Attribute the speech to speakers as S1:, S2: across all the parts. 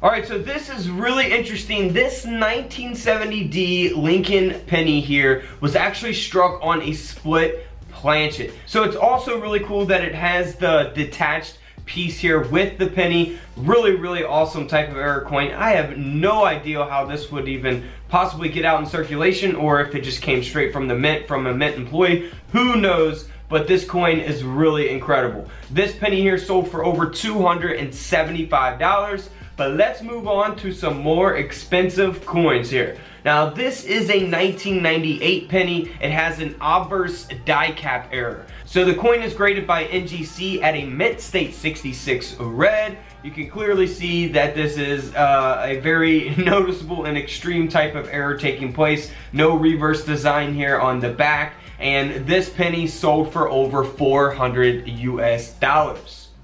S1: Alright, so this is really interesting. This 1970D Lincoln penny here was actually struck on a split planchet. So it's also really cool that it has the detached piece here with the penny. Really awesome type of error coin. I have no idea how this would even possibly get out in circulation, or if it just came straight from the mint, from a mint employee. Who knows? But this coin is really incredible. This penny here sold for over $275. But let's move on to some more expensive coins here. Now this is a 1998 penny. It has an obverse die cap error. So the coin is graded by NGC at a mint state 66 red. You can clearly see that this is a very noticeable and extreme type of error taking place. No reverse design here on the back. And this penny sold for over $400 US.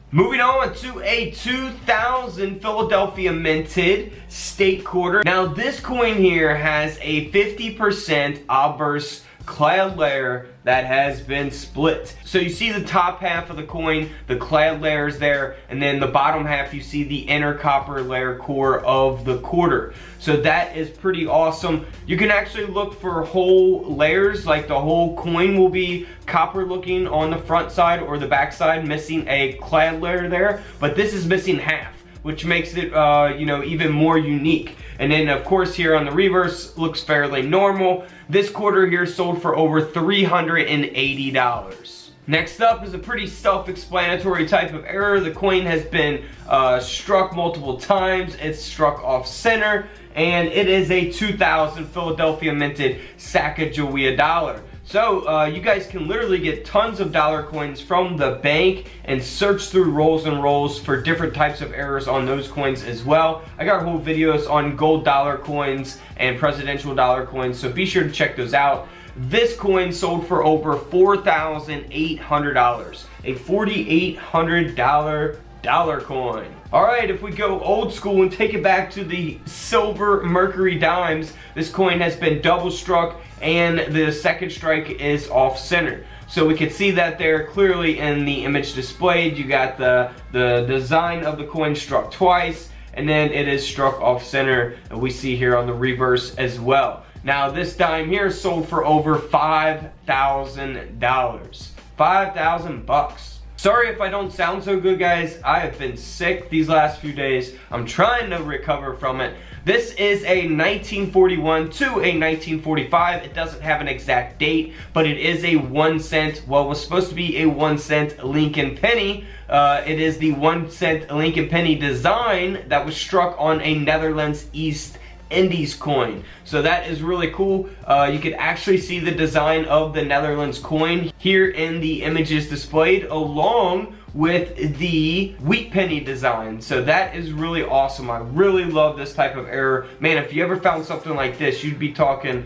S1: Moving on to a 2000 Philadelphia minted state quarter. Now this coin here has a 50% obverse clad layer that has been split. So you see the top half of the coin, the clad layer is there, and then the bottom half you see the inner copper layer core of the quarter. So that is pretty awesome. You can actually look for whole layers, like the whole coin will be copper looking on the front side or the back side, missing a clad layer there, but this is missing half, which makes it you know, even more unique. And then of course here on the reverse looks fairly normal. This quarter here sold for over $380. Next up is a pretty self-explanatory type of error. The coin has been struck multiple times. It's struck off center, and it is a 2000 Philadelphia minted Sacagawea dollar. So you guys can literally get tons of dollar coins from the bank and search through rolls and rolls for different types of errors on those coins as well. I got whole videos on gold dollar coins and presidential dollar coins, so be sure to check those out. This coin sold for over $4,800, a $4,800 dollar coin. Alright, if we go old school and take it back to the silver Mercury dimes, this coin has been double struck and the second strike is off center. So we can see that there clearly in the image displayed. You got the design of the coin struck twice, and then it is struck off center, and we see here on the reverse as well. Now this dime here sold for over $5,000. 5,000 bucks. Sorry if I don't sound so good, guys. I have been sick these last few days. I'm trying to recover from it. This is a 1941 to a 1945. It doesn't have an exact date, but it is a 1 cent, well, it was supposed to be a 1 cent Lincoln penny. It is the 1 cent Lincoln penny design that was struck on a Netherlands East Indies coin. So that is really cool. You can actually see the design of the Netherlands coin here in the images displayed, along with the wheat penny design. So that is really awesome. I really love this type of error. Man, if you ever found something like this, you'd be talking,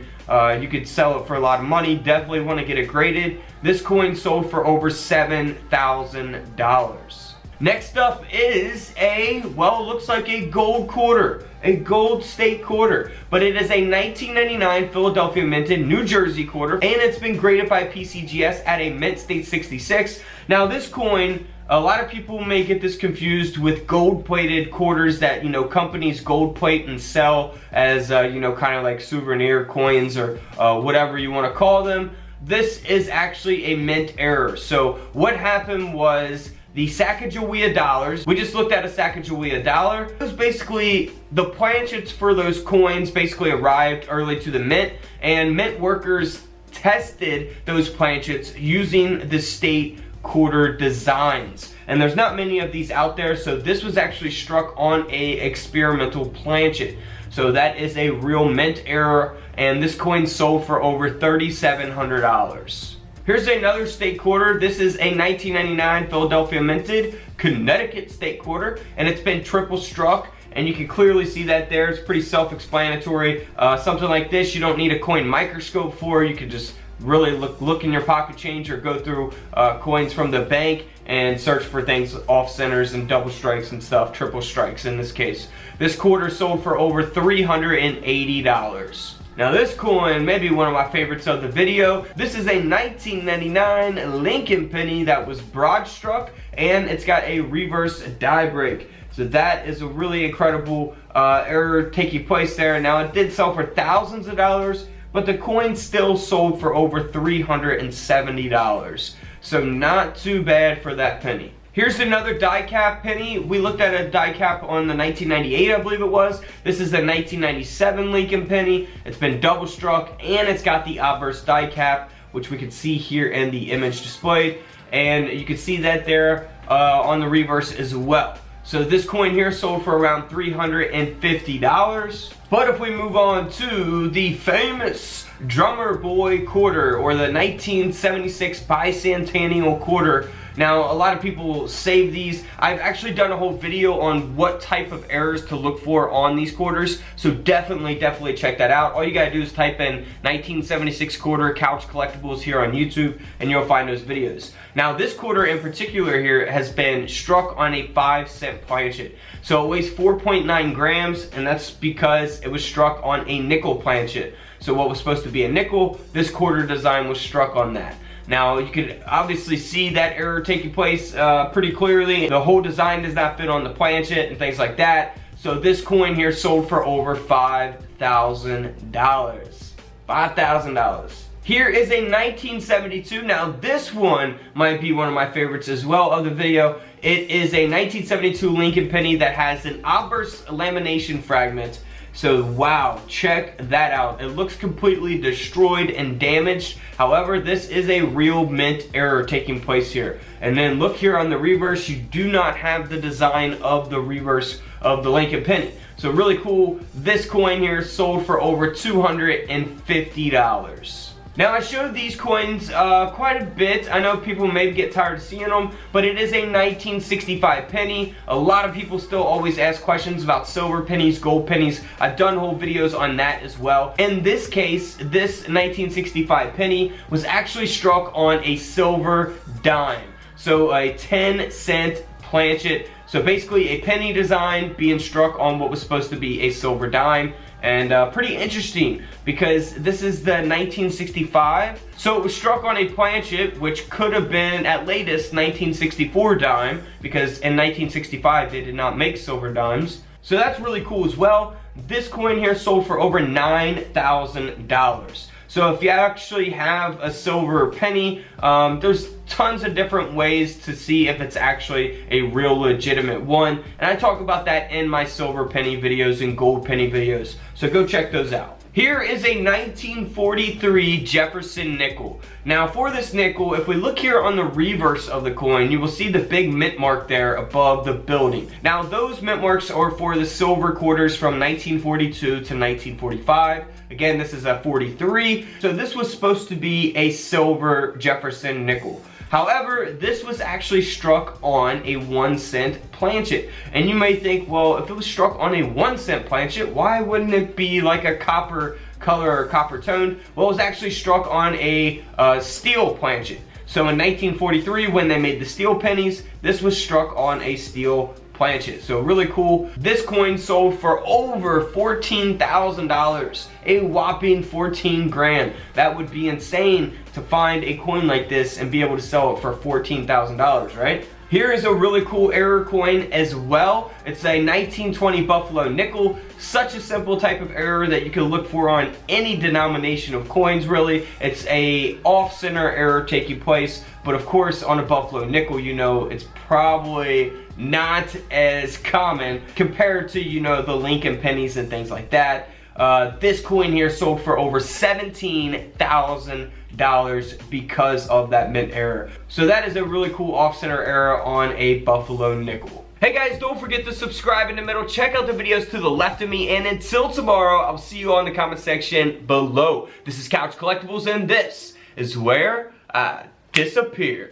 S1: you could sell it for a lot of money. Definitely want to get it graded. This coin sold for over $7,000. Next up is a, well, it looks like a gold quarter, a gold state quarter, but it is a 1999 Philadelphia minted New Jersey quarter, and it's been graded by PCGS at a mint state 66. Now this coin, a lot of people may get this confused with gold-plated quarters that, you know, companies gold plate and sell as, you know, kind of like souvenir coins or whatever you want to call them. This is actually a mint error. So what happened was, the Sacagawea dollars, we just looked at a Sacagawea dollar. It was basically, the planchets for those coins basically arrived early to the mint, and mint workers tested those planchets using the state quarter designs. And there's not many of these out there, so this was actually struck on a experimental planchet. So that is a real mint error, and this coin sold for over $3,700. Here's another state quarter. This is a 1999 Philadelphia minted Connecticut state quarter, and it's been triple struck, and you can clearly see that there. It's pretty self-explanatory. Something like this you don't need a coin microscope for. You can just really look in your pocket change or go through coins from the bank and search for things off centers and double strikes and stuff, triple strikes in this case. This quarter sold for over $380. Now this coin may be one of my favorites of the video. This is a 1999 Lincoln penny that was broad struck, and it's got a reverse die break. So that is a really incredible error taking place there. Now it did sell for thousands of dollars, but the coin still sold for over $370. So not too bad for that penny. Here's another die cap penny. We looked at a die cap on the 1998, I believe it was. This is the 1997 Lincoln penny. It's been double struck, and it's got the obverse die cap, which we can see here in the image displayed. And you can see that there on the reverse as well. So this coin here sold for around $350. But if we move on to the famous Drummer Boy quarter, or the 1976 bicentennial quarter. Now, a lot of people save these. I've actually done a whole video on what type of errors to look for on these quarters, so definitely check that out. All you gotta do is type in 1976 quarter Couch Collectibles here on YouTube, and you'll find those videos. Now, this quarter in particular here has been struck on a 5-cent planchet. So it weighs 4.9 grams, and that's because it was struck on a nickel planchet. So what was supposed to be a nickel, this quarter design was struck on that. Now, you could obviously see that error taking place pretty clearly. The whole design does not fit on the planchet and things like that. So this coin here sold for over $5,000. $5,000. Here is a 1972. Now, this one might be one of my favorites as well of the video. It is a 1972 Lincoln penny that has an obverse lamination fragment. So wow, check that out. It looks completely destroyed and damaged. However, this is a real mint error taking place here. And then look here on the reverse, you do not have the design of the reverse of the Lincoln penny. So really cool. This coin here sold for over $250. Now, I showed these coins quite a bit. I know people may get tired of seeing them, but it is a 1965 penny. A lot of people still always ask questions about silver pennies, gold pennies. I've done whole videos on that as well. In this case, this 1965 penny was actually struck on a silver dime. So a 10-cent planchet. So basically a penny design being struck on what was supposed to be a silver dime. And pretty interesting because this is the 1965. So it was struck on a planchet, which could have been at latest 1964 dime, because in 1965 they did not make silver dimes. So that's really cool as well. This coin here sold for over $9,000. So if you actually have a silver penny, there's tons of different ways to see if it's actually a real legitimate one. And I talk about that in my silver penny videos and gold penny videos. So go check those out. Here is a 1943 Jefferson nickel. Now for this nickel, if we look here on the reverse of the coin, you will see the big mint mark there above the building. Now those mint marks are for the silver quarters from 1942 to 1945. Again, this is a 43. So this was supposed to be a silver Jefferson nickel. However, this was actually struck on a 1-cent planchet. And you may think, well, if it was struck on a 1-cent planchet, why wouldn't it be like a copper color or copper tone? Well, it was actually struck on a steel planchet. So in 1943, when they made the steel pennies, this was struck on a steel planchet. So really cool. This coin sold for over $14,000. A whopping 14 grand. That would be insane to find a coin like this and be able to sell it for $14,000, right? Here is a really cool error coin as well. It's a 1920 Buffalo nickel. Such a simple type of error that you can look for on any denomination of coins, really. It's a off-center error taking place, but of course on a Buffalo nickel, you know, it's probably not as common compared to, you know, the Lincoln pennies and things like that. This coin here sold for over $17,000 because of that mint error. So that is a really cool off-center error on a Buffalo nickel. Hey guys, don't forget to subscribe in the middle. Check out the videos to the left of me. And until tomorrow, I'll see you all in the comment section below. This is Couch Collectibles, and this is where I disappear.